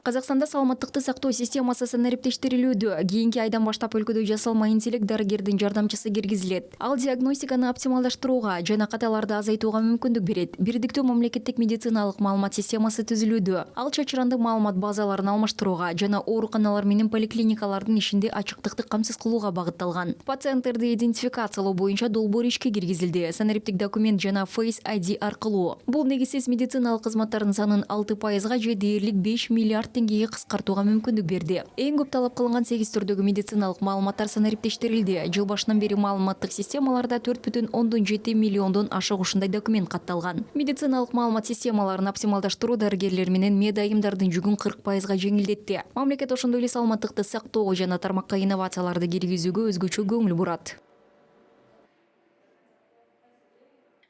Казакстанда саламаттыкты сактоо системасы санариптештирилүүдө. Кийинки айдан баштап өлкөдө жасалма интеллект дарыгердин жардамчысы киргизилет. Ал диагностиканы оптималдаштырууга жана каталарды азайтууга мүмкүндүк берет. Бирдиктүү мамлекеттик медициналык маалымат системасы түзүлүүдө. Ал чачырандык маалымат базаларын алмаштырууга жана ооруканалар менен поликлиникалардын ишинде ачыктыкты камсыз кылууга багытталган. Пациенттерди идентификациялоо боюнча долбоор ишке киргизилди. Санариптик документ жана Face ID аркылуу. Бул негизсиз медициналык кызматтардын санын 6%га же дээрлик 5 миллиард теңгеге кыскартууга мүмкүндүк берди. Эң көп талап кылынган 8 түрдөгү медициналык маалыматтар санариптештирилди. Жыл башынан бери маалыматтык системаларда 4,7 миллиондон ашык ушундай документ катталган. Медициналык маалымат системаларын оптималдаштыруу дарыгерлер менен медайымдардын жүгүн 40%га жеңилдетти. Мамлекет ошондой эле саламаттыкты сактоо жана тармакка инновацияларды киргизүүгө өзгөчө көңүл бурат.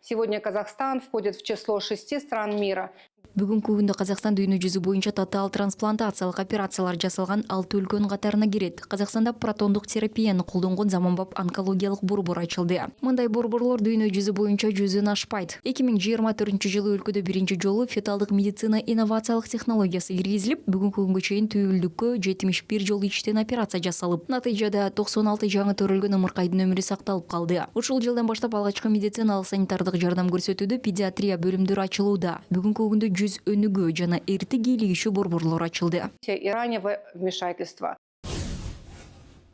Сегодня Казахстан входит в число 6 стран мира. Бүгүнкү күндө Казакстан дүйнө жүзү боюнча тотал трансплантациялык операциялар жасалган 6 өлкөнүн катарына кирет. Казакстанда протондук терапияны колдонгон заманбап онкологиялык борбор ачылды. Мындай борборлор дүйнө жүзү боюнча 100-өн ашпайт. 2024-жылы өлкөдө биринчи жолу феталдык медицина инновациялык технологиясы киргизилип, бүгүнкү күнгө чейин түйүлдүккө 71 жолу иштен операция жасалып, натыйжада 96 жаңы төрөлгөн ымыркайдын өмүрү сакталып калды. Ушул жылдан баштап алгачкы медициналык санитардык жардам көрсөтүүдө педиатрия бөлүмдөрү ачылууда. Бүгүнкү күндө 100 өнүгүү жана эртек ийлигишүү борборлор ачылды. И раннего вмешательства.